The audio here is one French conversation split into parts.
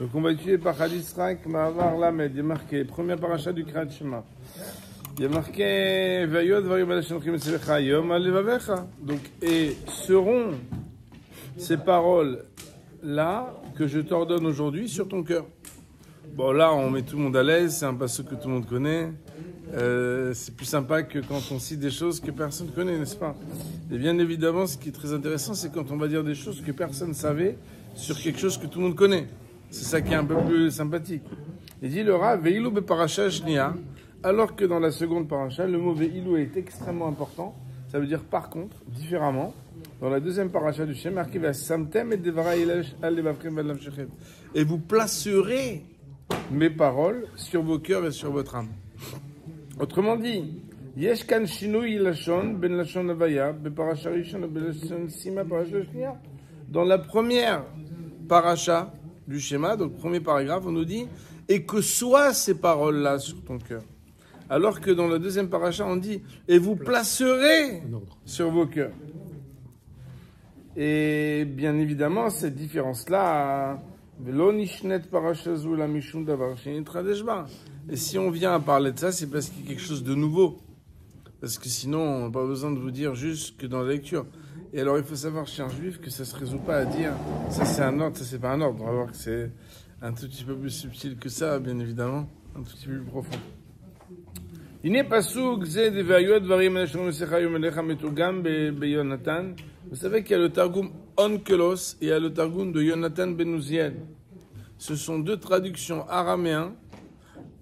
Donc on va étudier par Hadith Rak, Ma'avar Lamed. Il y a marqué, première paracha du Kriyat Shema. Il y a marqué, Vayod Vayom Alashemchim Etzelecha Yom Alevavecha. Donc, et seront ces paroles-là que je t'ordonne aujourd'hui sur ton cœur. Bon, là, on met tout le monde à l'aise, c'est un passage que tout le monde connaît. C'est plus sympa que quand on cite des choses que personne ne connaît, n'est-ce pas? Et bien évidemment, ce qui est très intéressant, c'est quand on va dire des choses que personne ne savait sur quelque chose que tout le monde connaît. C'est ça qui est un peu plus sympathique. Il dit le Rav, Ve'ilou be'parasha shnia, alors que dans la seconde paracha, le mot Ve'ilou est extrêmement important. Ça veut dire par contre, différemment. Dans la deuxième paracha du Shem, marqué Samtem et Devara Alevavchem Valamshechem. Et vous placerez mes paroles sur vos cœurs et sur votre âme. Autrement dit, Yesh kan shinui lashon ben lashon avaya beparasha rishon ben lashon sima parasha shnia. Dans la première paracha du schéma, donc premier paragraphe, on nous dit et que soient ces paroles-là sur ton cœur. Alors que dans la deuxième paracha, on dit et vous placerez sur vos cœurs. Et bien évidemment, cette différence-là, et si on vient à parler de ça, c'est parce qu'il y a quelque chose de nouveau. Parce que sinon, on n'a pas besoin de vous dire juste que dans la lecture. Et alors, il faut savoir chez un juif que ça ne se résout pas à dire ça c'est un ordre, ça c'est pas un ordre. On va voir que c'est un tout petit peu plus subtil que ça, bien évidemment, un tout petit peu plus profond. Vous savez qu'il y a le Targum Onkelos et il y a le Targum de Yonatan ben Uziel. Ce sont deux traductions araméennes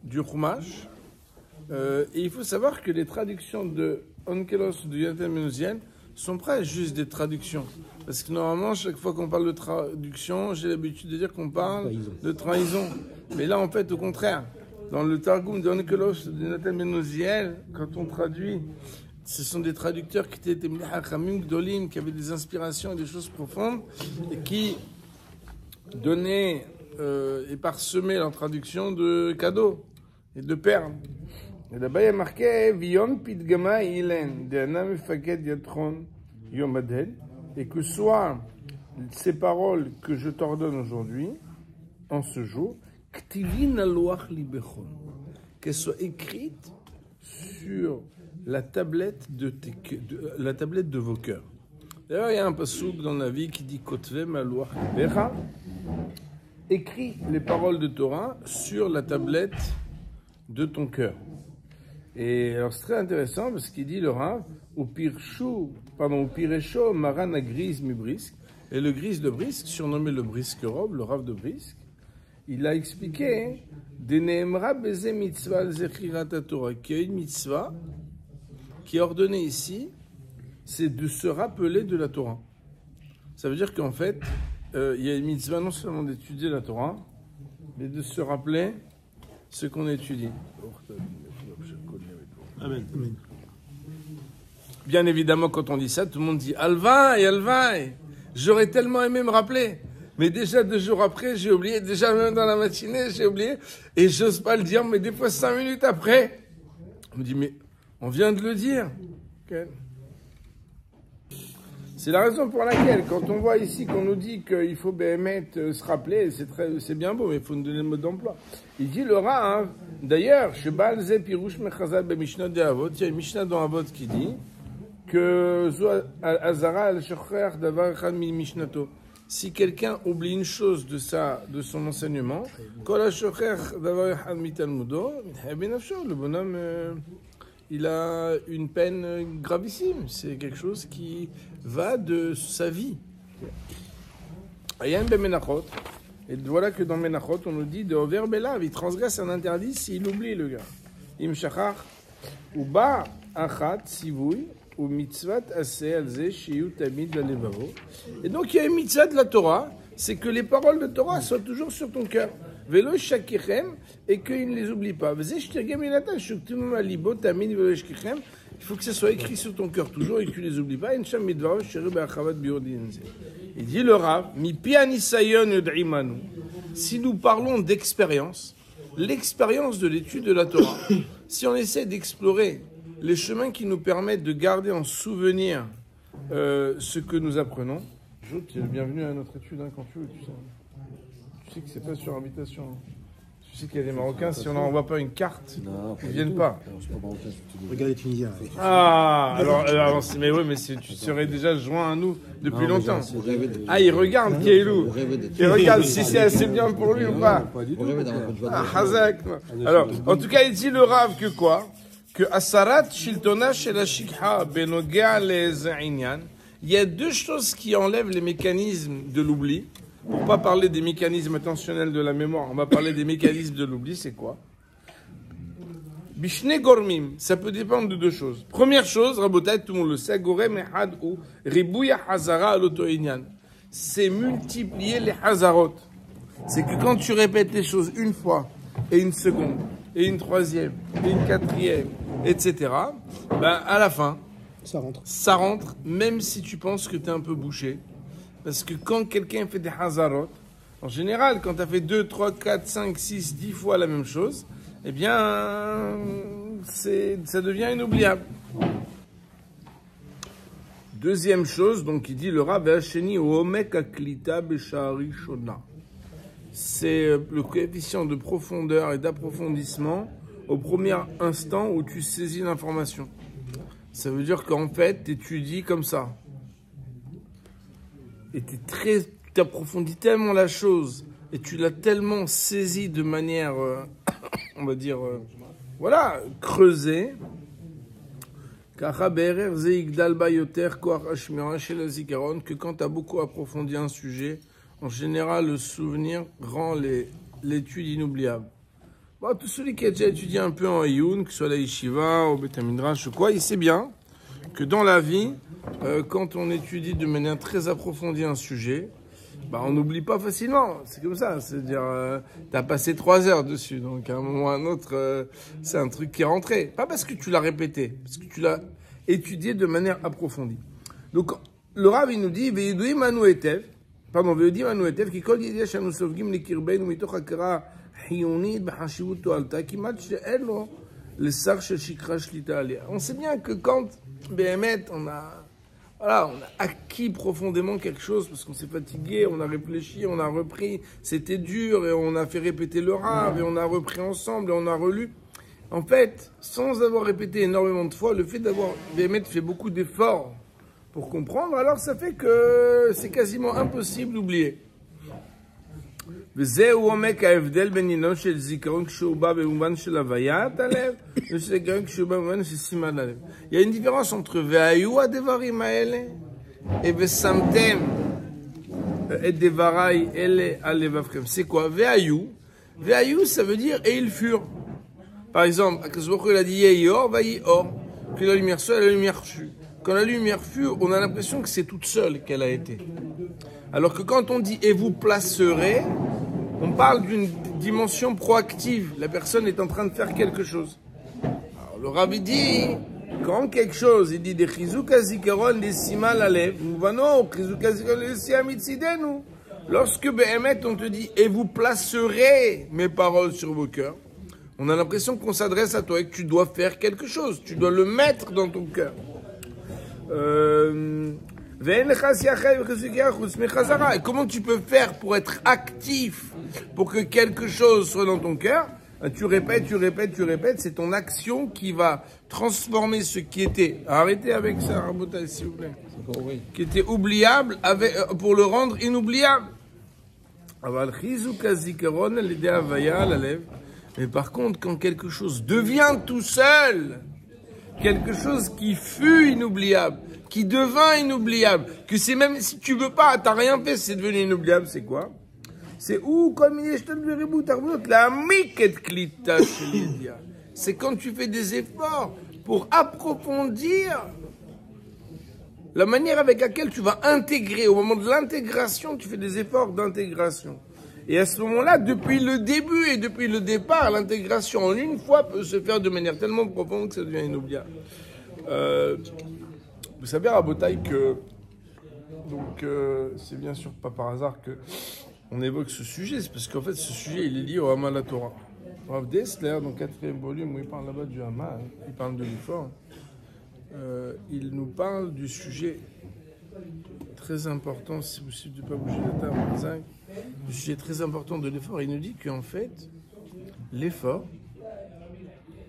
du Chumash. Et il faut savoir que les traductions de Onkelos ou de Yonatan ben Uziel sont presque juste des traductions. Parce que normalement, chaque fois qu'on parle de traduction, j'ai l'habitude de dire qu'on parle de trahison. Mais là, en fait, au contraire. Dans le Targum de Onkelos de Yonatan ben Uziel, quand on traduit, ce sont des traducteurs qui étaient Mlachachamim Gdolim, qui avaient des inspirations et des choses profondes, et qui donnaient et parsemaient leur traduction de cadeaux et de perles. Et là-bas, il y a marqué Vion Pidgama Ilen, Deana Mefaked Yatron Yom Adel, et que soient ces paroles que je t'ordonne aujourd'hui, en ce jour, Ktivin Aloach Libechon, qu'elles soient écrites sur la tablette de vos cœurs. D'ailleurs, il y a un passouk dans la vie qui dit Kotvem Aloach Libecha, écris les paroles de Torah sur la tablette de ton cœur. Et alors c'est très intéressant parce qu'il dit le Rav, au Piresho Marana Gris Mibrisk, et le Gris de Brisk, surnommé le Brisk Rob, le Rav de Brisk, il a expliqué Deneemra Beze Mitzvah al-Zechirat Torah, qu'il y a une mitzvah qui est ordonnée ici, c'est de se rappeler de la Torah. Ça veut dire qu'en fait, il y a une mitzvah non seulement d'étudier la Torah, mais de se rappeler ce qu'on étudie. Amen. Amen. Bien évidemment, quand on dit ça, tout le monde dit Alvaï, j'aurais tellement aimé me rappeler. Mais déjà 2 jours après, j'ai oublié. Déjà même dans la matinée, j'ai oublié. Et j'ose pas le dire, mais des fois 5 minutes après, on me dit, mais on vient de le dire. Okay. C'est la raison pour laquelle, quand on voit ici qu'on nous dit qu'il faut se rappeler, c'est bien beau, mais il faut nous donner le mode d'emploi. Il dit le Rav, d'ailleurs, il y a une Mishnah dans Avot qui dit que si quelqu'un oublie une chose de son enseignement, le bonhomme, il a une peine gravissime. C'est quelque chose qui va de sa vie. Et voilà que dans Menachot, on nous dit de Over Belav, il transgresse un interdit s'il oublie le gars. Im shachar uba achat sivui ou mitzvat aseh alze shiyu tamid lalevavo. Et donc il y a une mitzvah de la Torah, c'est que les paroles de Torah soient toujours sur ton cœur. Velo shakichem, et qu'il ne les oublie pas. Il faut que ça soit écrit sur ton cœur toujours et que tu ne les oublies pas. Il dit le Rav, si nous parlons d'expérience, l'expérience de l'étude de la Torah, si on essaie d'explorer les chemins qui nous permettent de garder en souvenir ce que nous apprenons, tu es le bienvenu à notre étude, hein, quand tu veux, tu sais. Tu sais que c'est pas sur invitation. Tu sais qu'il y a des Marocains, si on leur envoie pas une carte, ils ne viennent pas. Regarde les Tunisiens. Ah, alors mais oui, mais tu serais déjà joint à nous depuis longtemps. Ah, il regarde Keilou. Il regarde si c'est assez bien pour lui ou pas. Ah, Hazak. Alors, en tout cas, il dit le Rav que quoi? Que Asarat Shiltona Shel Shikha Benogea Les Inyan. Il y a deux choses qui enlèvent les mécanismes de l'oubli. Pour pas parler des mécanismes attentionnels de la mémoire, on va parler des mécanismes de l'oubli, c'est quoi? Bishne Gormim, ça peut dépendre de deux choses. Première chose, Rabotai, tout le monde le sait, Gorem Ehad ou Ribouya Hazara Alotoinyan. C'est multiplier les Hazarot. C'est que quand tu répètes les choses une fois, et une seconde, et une troisième, et une quatrième, etc., ben à la fin, ça rentre, même si tu penses que tu es un peu bouché. Parce que quand quelqu'un fait des hazarot, en général, quand tu as fait 2, 3, 4, 5, 6, 10 fois la même chose, eh bien, ça devient inoubliable. Deuxième chose, donc il dit le Rav Hasheni Omek Aklita Beshari Shona. C'est le coefficient de profondeur et d'approfondissement au premier instant où tu saisis l'information. Ça veut dire qu'en fait, tu étudies comme ça. Et tu approfondis tellement la chose et tu l'as tellement saisi de manière, on va dire, voilà, creusée, que quand tu as beaucoup approfondi un sujet, en général, le souvenir rend l'étude inoubliable. Bon, tout celui qui a déjà étudié un peu en Ayoun, que ce soit la Yeshiva, au Beth Midrash ou quoi, il sait bien que dans la vie, quand on étudie de manière très approfondie un sujet, bah, on n'oublie pas facilement. C'est comme ça. C'est-à-dire, tu as passé 3 heures dessus. Donc, à un moment ou à un autre, c'est un truc qui est rentré. Pas parce que tu l'as répété, parce que tu l'as étudié de manière approfondie. Donc, le Rav, il nous dit, Ve'yidui manu etev, qui kol yideh shanu sofgim likirbeinu mitoch hakara hiyonit b'chashivut to'alta, kimat she'en lo l'sar shel shikra shlita aliyah. On sait bien que quand Béhémet, on a acquis profondément quelque chose parce qu'on s'est fatigué, on a réfléchi, on a repris, c'était dur et on a fait répéter le Rav et on a repris ensemble et on a relu. En fait, sans avoir répété énormément de fois, le fait d'avoir Béhémet fait beaucoup d'efforts pour comprendre, alors ça fait que c'est quasiment impossible d'oublier. Il y a une différence entre Ve'ayu adevarim haele et Ve'samtem et devarai ele alevavchem. C'est quoi? Ve'ayu, ça veut dire et ils furent. Par exemple, il a dit Yeyor, Vayior. Puis la lumière soit, la lumière fut. Quand la lumière fut, on a l'impression que c'est toute seule qu'elle a été. Alors que quand on dit et vous placerez, on parle d'une dimension proactive. La personne est en train de faire quelque chose. Alors, le Rabbi dit, quand quelque chose, il dit des chizuka zikaron des simal alev, mouvano, chizuka zikaron des siamitsidenu. Lorsque Béhémet, on te dit et vous placerez mes paroles sur vos cœurs, on a l'impression qu'on s'adresse à toi et que tu dois faire quelque chose. Tu dois le mettre dans ton cœur. Et comment tu peux faire pour être actif, pour que quelque chose soit dans ton cœur? Tu répètes, c'est ton action qui va transformer ce qui était, arrêtez avec ça, Rabotai, s'il vous plaît, qui était oubliable, pour le rendre inoubliable. Mais par contre, quand quelque chose devient tout seul, quelque chose qui fut inoubliable, qui devint inoubliable, que c'est même si tu veux pas, t'as rien fait, c'est devenu inoubliable, c'est quoi? C'est où, comme c'est quand tu fais des efforts pour approfondir la manière avec laquelle tu vas intégrer. Au moment de l'intégration, tu fais des efforts d'intégration. Et à ce moment-là, depuis le début et depuis le départ, l'intégration en une fois peut se faire de manière tellement profonde que ça devient inoubliable. Vous savez, Rabotai, que donc c'est bien sûr pas par hasard que on évoque ce sujet, c'est parce qu'en fait ce sujet il est lié au Hama la Torah. Rav Dessler, dans le 4e volume où il parle là-bas du Hama, il parle de l'effort, il nous parle du sujet très important, si possible de ne pas bouger la table, le sujet très important de l'effort, il nous dit qu'en fait, l'effort,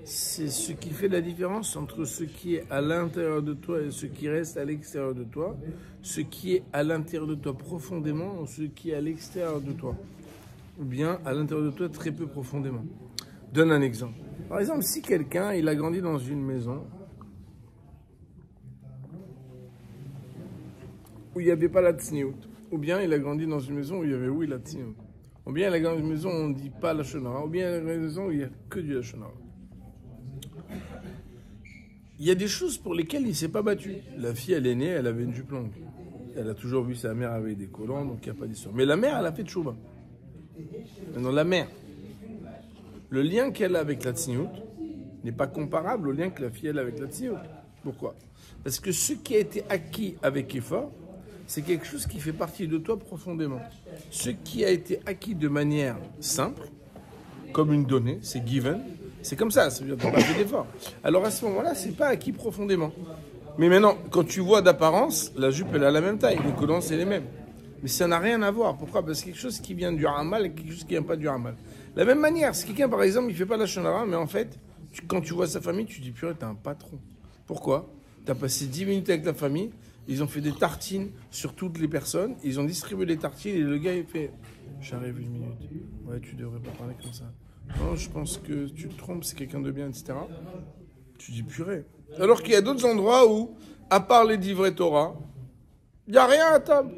c'est ce qui fait la différence entre ce qui est à l'intérieur de toi et ce qui reste à l'extérieur de toi, ce qui est à l'intérieur de toi profondément ou ce qui est à l'extérieur de toi, ou bien à l'intérieur de toi très peu profondément. Donne un exemple. Par exemple, si quelqu'un, il a grandi dans une maison où il n'y avait pas la tsniout, ou bien il a grandi dans une maison où il y avait oui la tsniout, ou bien il a grandi dans une maison où on ne dit pas la shonara, ou bien il a grandi dans une maison où il n'y a que du la shonara. Il y a des choses pour lesquelles il ne s'est pas battu. La fille, elle est née, elle avait une jupe longue. Elle a toujours vu sa mère avec des collants, donc il n'y a pas d'histoire. Mais la mère, elle a fait tchouba. Maintenant, la mère, le lien qu'elle a avec la tsniout n'est pas comparable au lien que la fille, elle a avec la tsniout. Pourquoi? Parce que ce qui a été acquis avec effort, c'est quelque chose qui fait partie de toi profondément. Ce qui a été acquis de manière simple, comme une donnée, c'est given, c'est comme ça veut dire que tu n'as pas fait d'effort. Alors à ce moment-là, c'est pas acquis profondément. Mais maintenant, quand tu vois d'apparence, la jupe, elle a la même taille, les collants, c'est les mêmes. Mais ça n'a rien à voir. Pourquoi? Parce que quelque chose qui vient du hamal et quelque chose qui ne vient pas du hamal. De la même manière, si quelqu'un, par exemple, il ne fait pas la shonara, mais en fait, quand tu vois sa famille, tu te dis, purée, t'es un patron. Pourquoi? Tu as passé 10 minutes avec ta famille, ils ont fait des tartines sur toutes les personnes, ils ont distribué les tartines et le gars, il fait, j'arrive 1 minute. Ouais, tu devrais pas parler comme ça. Non, je pense que tu te trompes, c'est quelqu'un de bien, etc. Tu dis purée. Alors qu'il y a d'autres endroits où, à part les livrets Torah, il n'y a rien à table.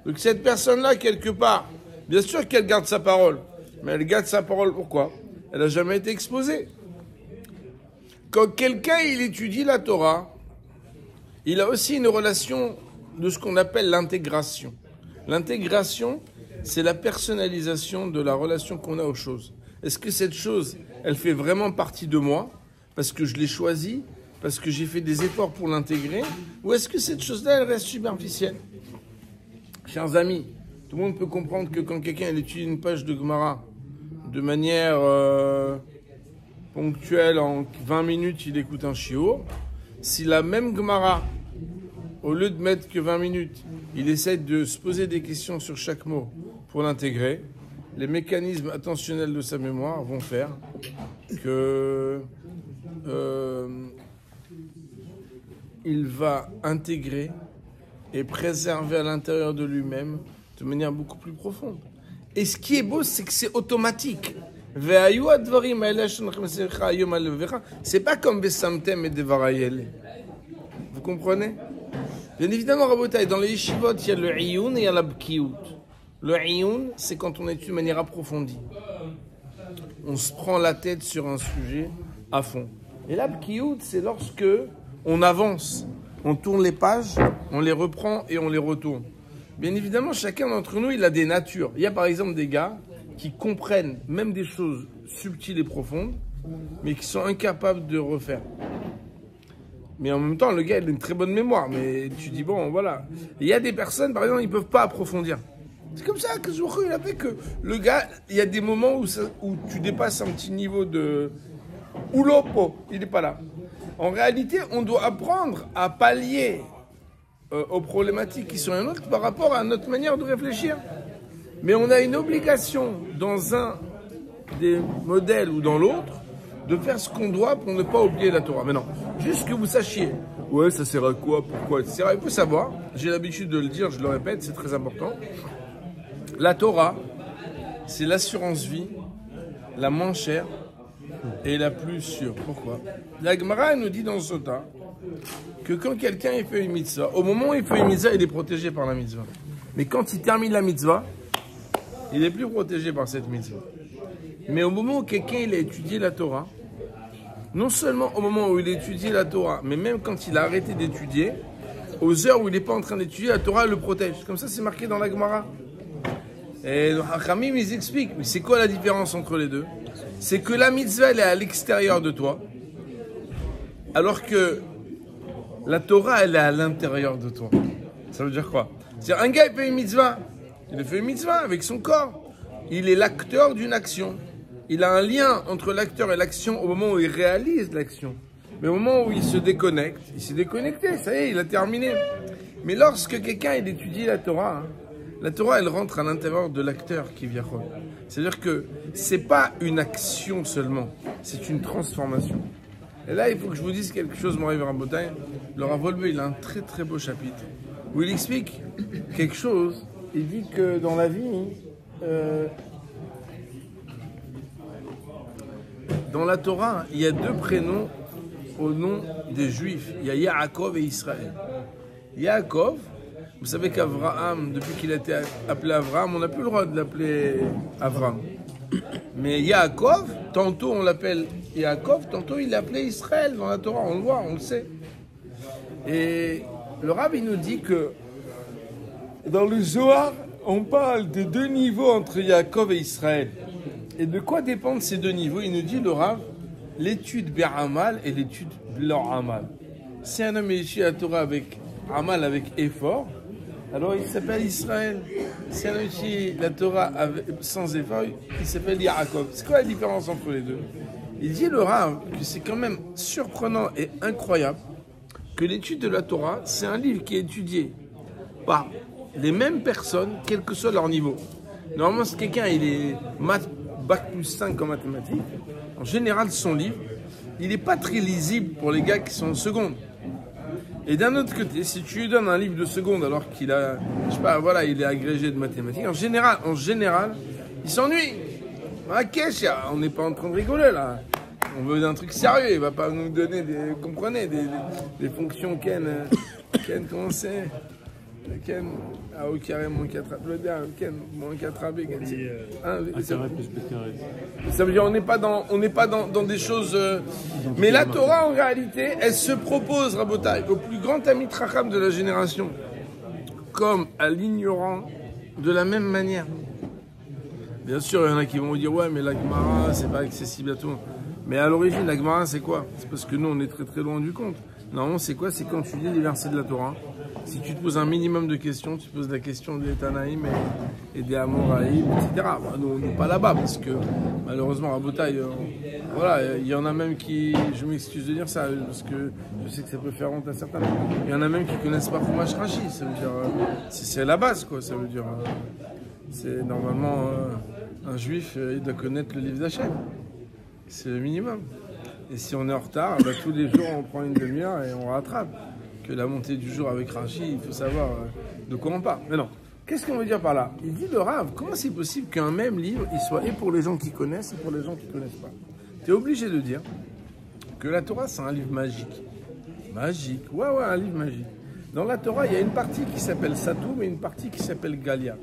Donc cette personne-là, quelque part, bien sûr qu'elle garde sa parole. Mais elle garde sa parole pourquoi? Elle n'a jamais été exposée. Quand quelqu'un, il étudie la Torah, il a aussi une relation de ce qu'on appelle l'intégration. L'intégration, c'est la personnalisation de la relation qu'on a aux choses. Est-ce que cette chose, elle fait vraiment partie de moi parce que je l'ai choisie, parce que j'ai fait des efforts pour l'intégrer, ou est-ce que cette chose-là, elle reste superficielle? Chers amis, tout le monde peut comprendre que quand quelqu'un étudie une page de Gemara de manière ponctuelle, en 20 minutes, il écoute un shiur. Si la même Gemara, au lieu de mettre que 20 minutes, il essaie de se poser des questions sur chaque mot pour l'intégrer, les mécanismes attentionnels de sa mémoire vont faire que il va intégrer et préserver à l'intérieur de lui-même de manière beaucoup plus profonde. Et ce qui est beau, c'est que c'est automatique. C'est pas comme Besamtem et Devarayel. Vous comprenez? Bien évidemment, Rabotai, dans les yeshivot, il y a le iyun et il y a la bkiout. Le iyun, c'est quand on étudie de manière approfondie. On se prend la tête sur un sujet à fond. Et la bkiout, c'est lorsque on avance, on tourne les pages, on les reprend et on les retourne. Bien évidemment, chacun d'entre nous, il a des natures. Il y a par exemple des gars qui comprennent même des choses subtiles et profondes, mais qui sont incapables de refaire. Mais en même temps, le gars, il a une très bonne mémoire. Mais tu dis, bon, voilà. Il y a des personnes, par exemple, ils ne peuvent pas approfondir. C'est comme ça que il a fait que le gars, il y a des moments où tu dépasses un petit niveau de... Oulopo, il n'est pas là. En réalité, on doit apprendre à pallier aux problématiques qui sont les nôtres par rapport à notre manière de réfléchir. Mais on a une obligation dans un des modèles ou dans l'autre de faire ce qu'on doit pour ne pas oublier la Torah. Mais non, juste que vous sachiez, ouais, ça sert à quoi, pourquoi, etc. Il faut savoir, j'ai l'habitude de le dire, je le répète, c'est très important. La Torah, c'est l'assurance vie la moins chère et la plus sûre. Pourquoi? La Gemara nous dit dans ce Sota que quand quelqu'un fait une mitzvah, au moment où il fait une mitzvah, il est protégé par la mitzvah. Mais quand il termine la mitzvah, il n'est plus protégé par cette mitzvah. Mais au moment où quelqu'un il a étudié la Torah, non seulement au moment où il a étudié la Torah, mais même quand il a arrêté d'étudier, aux heures où il n'est pas en train d'étudier, la Torah le protège. Comme ça, c'est marqué dans la Gemara. Et les Hachamim, ils expliquent. Mais c'est quoi la différence entre les deux? C'est que la mitzvah, elle est à l'extérieur de toi, alors que la Torah, elle est à l'intérieur de toi. Ça veut dire quoi? C'est-à-dire, un gars, il fait une mitzvah. Il fait une mitzvah avec son corps. Il est l'acteur d'une action. Il a un lien entre l'acteur et l'action au moment où il réalise l'action. Mais au moment où il se déconnecte, il s'est déconnecté, ça y est, il a terminé. Mais lorsque quelqu'un il étudie la Torah, la Torah elle rentre à l'intérieur de l'acteur qui vient. C'est-à-dire que c'est pas une action seulement, c'est une transformation. Et là il faut que je vous dise quelque chose, mon Rav Rabotai. Le Rav Wolbe il a un très très beau chapitre où il explique quelque chose. Il dit que dans la vie, dans la Torah, il y a deux prénoms au nom des Juifs. Il y a Yaakov et Israël. Yaakov, vous savez qu'Avraham, depuis qu'il a été appelé Avraham, on n'a plus le droit de l'appeler Avraham. Mais Yaakov, tantôt on l'appelle Yaakov, tantôt il l'appelait Israël dans la Torah, on le voit, on le sait. Et le Rav, il nous dit que dans le Zohar, on parle de deux niveaux entre Yaakov et Israël. Et de quoi dépendent ces deux niveaux? Il nous dit, le Rav, l'étude Be'amal et l'étude B'lo Amal. Si un homme étudie la Torah avec Amal, avec effort, alors il s'appelle Israël. Si un homme étudie la Torah sans effort, il s'appelle Yaakov. C'est quoi la différence entre les deux? Il dit, le Rav, que c'est quand même surprenant et incroyable que l'étude de la Torah, c'est un livre qui est étudié par les mêmes personnes, quel que soit leur niveau. Normalement, si quelqu'un il est bac plus 5 en mathématiques, en général, son livre, il n'est pas très lisible pour les gars qui sont en seconde. Et d'un autre côté, si tu lui donnes un livre de seconde alors qu'il a, je sais pas, voilà, il est agrégé de mathématiques, en général, il s'ennuie. On n'est pas en train de rigoler là. On veut un truc sérieux, il va pas nous donner des, vous comprenez, des fonctions Ken, comment c'est? Ken, A au carré moins 4A, je veux dire, Ken, moins 4AB, ça veut dire on n'est pas dans des choses... mais la Torah, en réalité, elle se propose, Rabotai, au plus grand ami Racham de la génération, comme à l'ignorant, de la même manière. Bien sûr, il y en a qui vont vous dire, ouais, mais la Gemara, c'est pas accessible à tout le monde. Mais à l'origine, la Gemara, c'est quoi? C'est parce que nous, on est très très loin du compte. Normalement, c'est quoi? C'est quand tu lis les versets de la Torah. Si tu te poses un minimum de questions, tu poses la question des Tanaïm et des Amoraïm, etc. Bon, nous, on n'est pas là-bas parce que malheureusement, à Botaï, voilà, il y en a même qui, je m'excuse de dire ça, parce que je sais que ça peut faire honte à certains, il y en a même qui ne connaissent pas Chumash Rashi. Ça veut dire, c'est la base, quoi. Ça veut dire, c'est normalement un juif, il doit connaître le livre d'Hachem. C'est le minimum. Et si on est en retard, bah, tous les jours on prend une demi-heure et on rattrape. Que la montée du jour avec Rashi, il faut savoir de quoi on parle. Mais non, qu'est-ce qu'on veut dire par là? Il dit le Rav, comment c'est possible qu'un même livre, il soit et pour les gens qui connaissent et pour les gens qui ne connaissent pas? Tu es obligé de dire que la Torah, c'est un livre magique. Magique, ouais, un livre magique. Dans la Torah, il y a une partie qui s'appelle Satoum et une partie qui s'appelle Galia.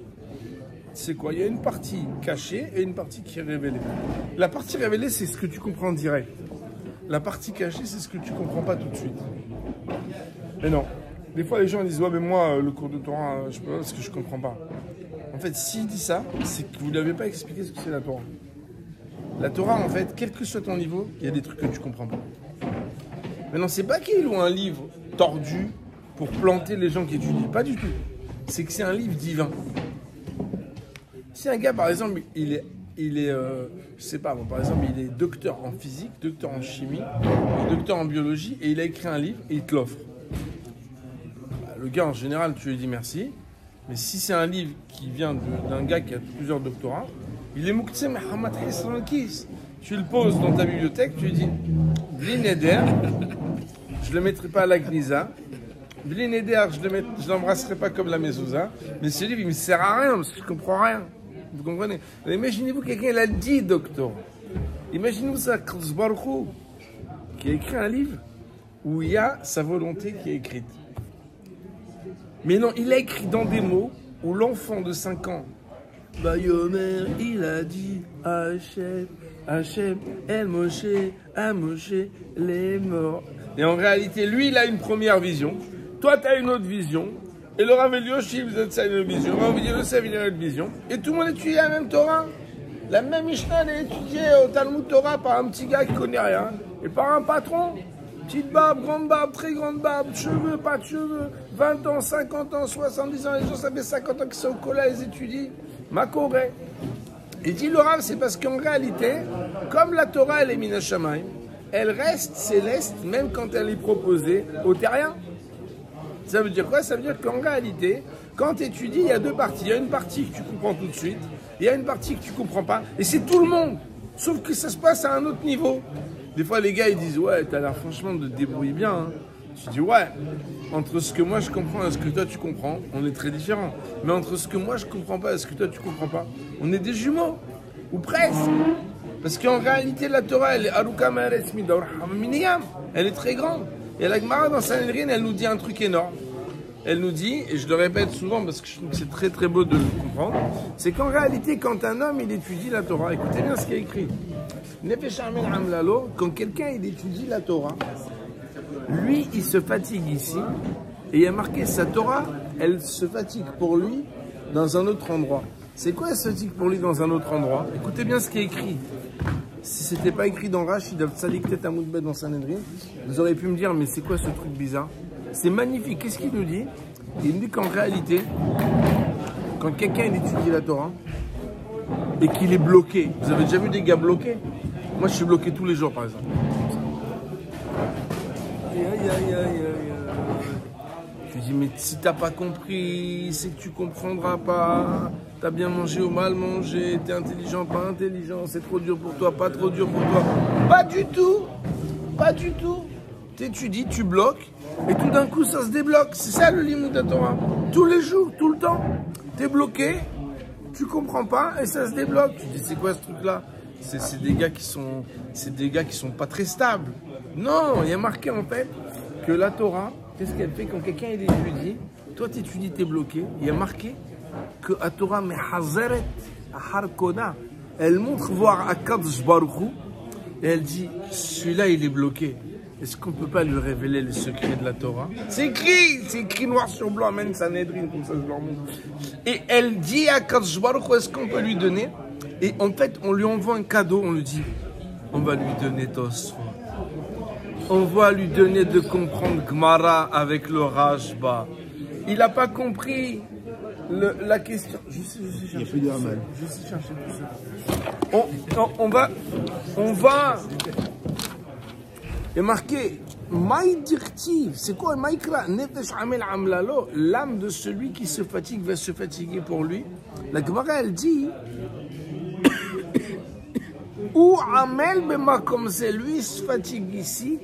C'est quoi? Il y a une partie cachée et une partie qui est révélée. La partie révélée, c'est ce que tu comprends direct. La partie cachée, c'est ce que tu ne comprends pas tout de suite. Mais non. Des fois, les gens disent, ouais, mais moi, le cours de Torah, je peux pas parce que je ne comprends pas. En fait, s'il dit ça, c'est que vous ne lui avez pas expliqué ce que c'est la Torah. La Torah, en fait, quel que soit ton niveau, il y a des trucs que tu ne comprends pas. Maintenant, c'est pas qu'il loue un livre tordu pour planter les gens qui étudient. Pas du tout. C'est que c'est un livre divin. Si un gars, par exemple, il est je sais pas, bon, par exemple, il est docteur en physique, docteur en chimie, docteur en biologie, et il a écrit un livre et il te l'offre. Le gars, en général, tu lui dis merci, mais si c'est un livre qui vient d'un gars qui a plusieurs doctorats, il est Moukhtse Mohamed Hisran Kis. Tu le poses dans ta bibliothèque, tu lui dis Blineder, je le mettrai pas à la Gnisa, Blineder, je l'embrasserai pas comme la mezouza, mais ce livre, il me sert à rien parce que je comprends rien. Vous comprenez? Imaginez-vous quelqu'un, il a 10 doctorats. Imaginez-vous ça, Kadosh Baruch Hu, qui a écrit un livre où il y a sa volonté qui est écrite. Mais non, il a écrit dans des mots où l'enfant de 5 ans, Bayomer, il a dit Hachem, El Moshe, à Moshe, les morts. Et en réalité, lui, il a une première vision. Toi, tu as une autre vision. Et le Rav Elioshi, vous êtes ça une vision. On va vous dire le Sev, il a une vision. Et tout le monde étudie la même Torah. La même Mishnah, elle est étudiée au Talmud Torah par un petit gars qui connaît rien. Et par un patron. Petite barbe, grande barbe, très grande barbe, cheveux, pas de cheveux. 20 ans, 50 ans, 70 ans. Les gens, ça fait 50 ans qu'ils sont au collège, ils étudient. Makoré. Et dit le Rav, c'est parce qu'en réalité, comme la Torah, elle est Mina Shamayim, elle reste céleste même quand elle est proposée aux terriens. Ça veut dire quoi? Ça veut dire qu'en réalité, quand tu étudies, il y a deux parties. Il y a une partie que tu comprends tout de suite, il y a une partie que tu comprends pas, et c'est tout le monde. Sauf que ça se passe à un autre niveau. Des fois, les gars, ils disent, ouais, t'as l'air franchement de te débrouiller bien. Hein. Je dis, ouais, entre ce que moi je comprends et ce que toi tu comprends, on est très différents. Mais entre ce que moi je comprends pas et ce que toi tu comprends pas, on est des jumeaux. Ou presque. Parce qu'en réalité, la Torah, elle est Aruka Ma'aretz Midor Haminiyam. Elle est très grande. Et la Gemara dans Sanhedrin, elle nous dit un truc énorme. Elle nous dit, et je le répète souvent parce que je trouve que c'est très très beau de le comprendre, c'est qu'en réalité, quand un homme il étudie la Torah, écoutez bien ce qu'il y a écrit. Nefesh Amel Amlalo, quand quelqu'un il étudie la Torah, lui il se fatigue ici, et il y a marqué sa Torah, elle se fatigue pour lui dans un autre endroit. C'est quoi elle se fatigue pour lui dans un autre endroit? Écoutez bien ce qui est écrit. Si c'était pas écrit dans Rashi, Tzadik Tet Amud Bet dans Sanhedrin, vous auriez pu me dire, mais c'est quoi ce truc bizarre? C'est magnifique. Qu'est-ce qu'il nous dit? Il nous dit qu'en réalité, quand quelqu'un étudie la Torah et qu'il est bloqué, vous avez déjà vu des gars bloqués? Moi, je suis bloqué tous les jours, par exemple. Je dis, mais si t'as pas compris, c'est que tu comprendras pas. T'as bien mangé ou mal mangé, t'es intelligent, pas intelligent, c'est trop dur pour toi, pas trop dur pour toi. Pas du tout, pas du tout. T'étudies, tu bloques, et tout d'un coup ça se débloque. C'est ça le limud de Torah. Tous les jours, tout le temps, t'es bloqué, tu comprends pas, et ça se débloque. Tu dis, c'est quoi ce truc-là? C'est des gars qui sont pas très stables. Non, il y a marqué en fait que la Torah, qu'est-ce qu'elle fait quand quelqu'un il étudie? Toi t'étudies, t'es bloqué. Il y a marqué que la Torah mehazeret harkona, elle montre voir Akadosh Baruch Hu et elle dit, celui-là il est bloqué. Est-ce qu'on ne peut pas lui révéler le secret de la Torah? C'est écrit noir sur blanc, même Sanhedrin, comme ça je leur montre. Et elle dit à Akadosh Baruch Hu, est-ce qu'on peut lui donner? Et en fait, on lui envoie un cadeau, on lui dit, on va lui donner Tosfot. On va lui donner de comprendre Gemara avec le Rashba. Il n'a pas compris la question. Je sais chercher. Il n'y a plus de Hamal. Je sais chercher tout ça. On va. Il y a marqué Maïdirtiv. C'est quoi Maïkra? Nefesh Amel Amlalo. L'âme de celui qui se fatigue va se fatiguer pour lui. La Gemara, elle dit ou Amel Bema comme c'est lui se fatigue ici.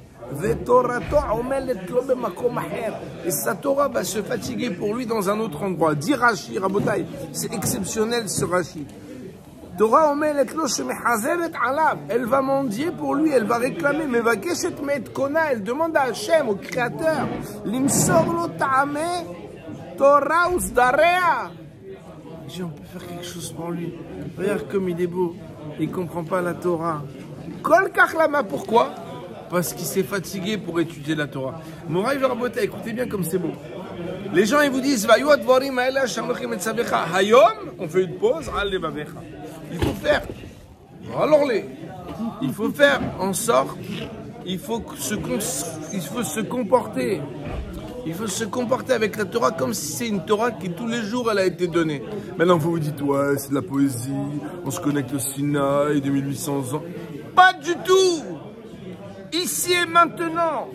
Et sa Torah va se fatiguer pour lui dans un autre endroit. Dit Rashi, Rabotai, c'est exceptionnel ce Rashi. Torah omelet lo shemechazeret alav. Elle va mendier pour lui, elle va réclamer. Mais va keshet met kona, elle demande à Hachem, au Créateur, limsor lo ta'ame Torah usdarea. J'ai on peut faire quelque chose pour lui. Regarde comme il est beau. Il comprend pas la Torah. Kol kachlama, pourquoi? Parce qu'il s'est fatigué pour étudier la Torah. Moraï Verabota, écoutez bien comme c'est beau. Les gens ils vous disent Hayom, on fait une pause, il faut faire. Alors il faut faire en sorte, il faut se comporter. Il faut se comporter avec la Torah comme si c'est une Torah qui tous les jours elle a été donnée. Maintenant vous vous dites ouais c'est de la poésie, on se connecte au Sinaï de 1800 ans. Pas du tout. Ici et maintenant,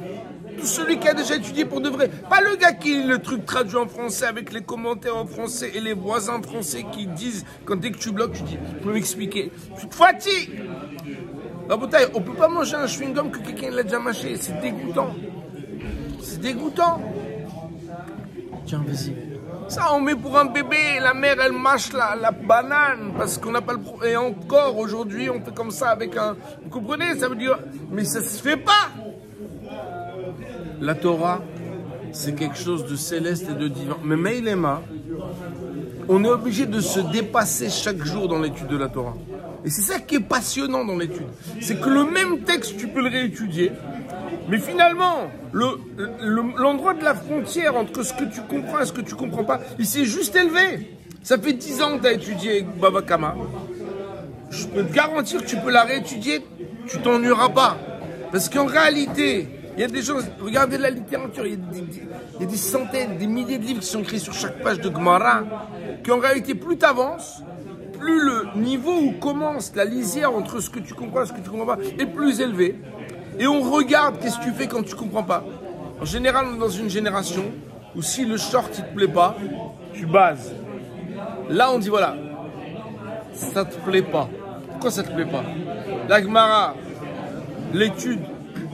tout celui qui a déjà étudié pour de vrai, pas le gars qui lit le truc traduit en français avec les commentaires en français et les voisins français qui disent, quand dès que tu bloques, tu dis, tu peux m'expliquer, tu te fatigues. La bouteille, on peut pas manger un chewing-gum que quelqu'un l'a déjà mâché, c'est dégoûtant. C'est dégoûtant. Tiens, vas-y. Ça, on met pour un bébé, la mère, elle mâche la banane, parce qu'on n'a pas le problème. Et encore, aujourd'hui, on fait comme ça avec un... Vous comprenez? Ça veut dire... Mais ça se fait pas. La Torah, c'est quelque chose de céleste et de divin. Mais Meilema, on est obligé de se dépasser chaque jour dans l'étude de la Torah. Et c'est ça qui est passionnant dans l'étude. C'est que le même texte, tu peux le réétudier. Mais finalement, l'endroit de la frontière entre ce que tu comprends et ce que tu comprends pas, il s'est juste élevé. Ça fait 10 ans que tu as étudié Baba Kama. Je peux te garantir que tu peux la réétudier, tu t'ennuieras pas. Parce qu'en réalité, il y a des gens, regardez la littérature, il y a des centaines, des milliers de livres qui sont écrits sur chaque page de Gemara, qu'en réalité, plus tu avances, plus le niveau où commence la lisière entre ce que tu comprends et ce que tu comprends pas est plus élevé. Et on regarde qu'est-ce que tu fais quand tu comprends pas. En général, dans une génération ou si le short il te plaît pas, tu bases. Là, on dit voilà, ça te plaît pas. Pourquoi ça te plaît pas? La Gemara, l'étude,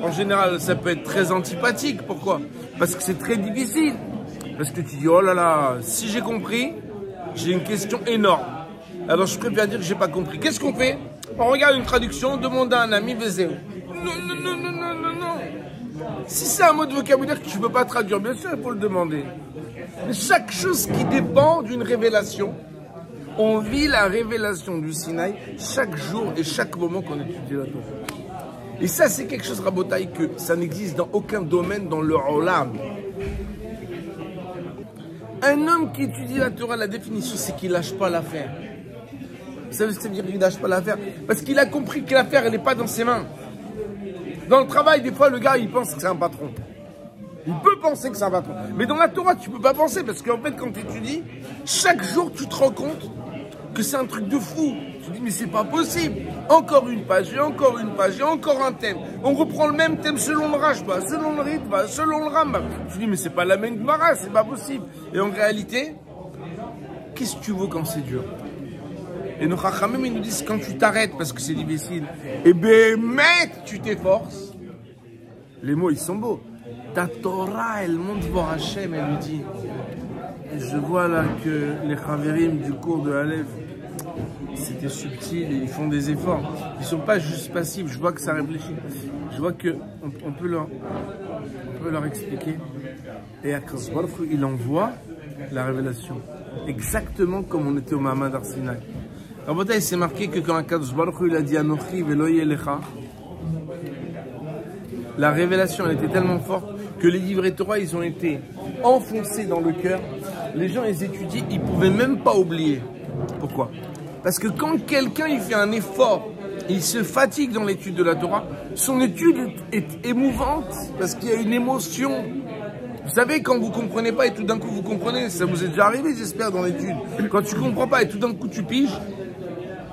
en général, ça peut être très antipathique. Pourquoi? Parce que c'est très difficile. Parce que tu dis, oh là là, si j'ai compris, j'ai une question énorme. Alors je préfère dire que j'ai pas compris. Qu'est-ce qu'on fait? On regarde une traduction, on demande à un ami, Vézéo. Non. Si c'est un mot de vocabulaire que tu ne peux pas traduire, bien sûr, il faut le demander. Mais chaque chose qui dépend d'une révélation, on vit la révélation du Sinaï chaque jour et chaque moment qu'on étudie la Torah. Et ça, c'est quelque chose, Rabotaï, que ça n'existe dans aucun domaine dans le Olam. Un homme qui étudie la Torah, la définition, c'est qu'il lâche pas l'affaire. Ça veut dire qu'il lâche pas l'affaire. Parce qu'il a compris que l'affaire, elle n'est pas dans ses mains. Dans le travail, des fois, le gars, il pense que c'est un patron. Il peut penser que c'est un patron. Mais dans la Torah, tu peux pas penser. Parce qu'en fait, quand tu étudies, chaque jour, tu te rends compte que c'est un truc de fou. Tu dis, mais c'est pas possible. Encore une page, et encore une page, et encore un thème. On reprend le même thème selon le Rashba, selon le Ritva, selon le Rambam. Tu dis, mais c'est pas la même Gemara, c'est pas possible. Et en réalité, qu'est-ce que tu veux quand c'est dur? Et nos Chachamim, ils nous disent, quand tu t'arrêtes parce que c'est difficile, et ben, mec, tu t'efforces. Les mots, ils sont beaux. Ta Torah, elle monte voir Hachem, elle lui dit. Et je vois là que les Chaverim du cours de Aleph, c'était subtil et ils font des efforts. Ils ne sont pas juste passifs, je vois que ça réfléchit. Je vois qu'on peut leur expliquer. Et Akadosh Baruch Hu, il envoie la révélation. Exactement comme on était au Mahamad Arsinaï. En fait, il s'est marqué que quand Akadosh Baruch Hu, il a dit Anochi velo yelecha, la révélation elle était tellement forte que les livrets Torah, ils ont été enfoncés dans le cœur. Les gens, ils étudient, ils ne pouvaient même pas oublier. Pourquoi? Parce que quand quelqu'un il fait un effort, il se fatigue dans l'étude de la Torah, son étude est émouvante parce qu'il y a une émotion. Vous savez, quand vous ne comprenez pas et tout d'un coup vous comprenez, ça vous est déjà arrivé, j'espère, dans l'étude. Quand tu ne comprends pas et tout d'un coup tu piges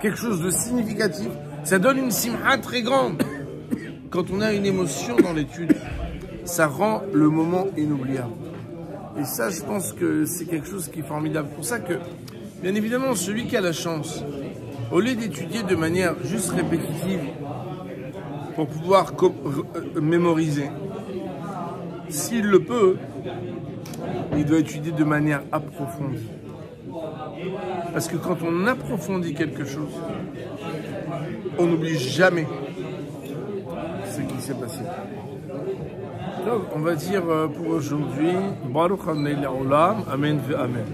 quelque chose de significatif, ça donne une simha très grande. Quand on a une émotion dans l'étude, ça rend le moment inoubliable. Et ça, je pense que c'est quelque chose qui est formidable. C'est pour ça que, bien évidemment, celui qui a la chance, au lieu d'étudier de manière juste répétitive, pour pouvoir mémoriser, s'il le peut, il doit étudier de manière approfondie. Parce que quand on approfondit quelque chose, on n'oublie jamais ce qui s'est passé. Donc, on va dire pour aujourd'hui, Baruch Hanei Olam, Amen ve Amen.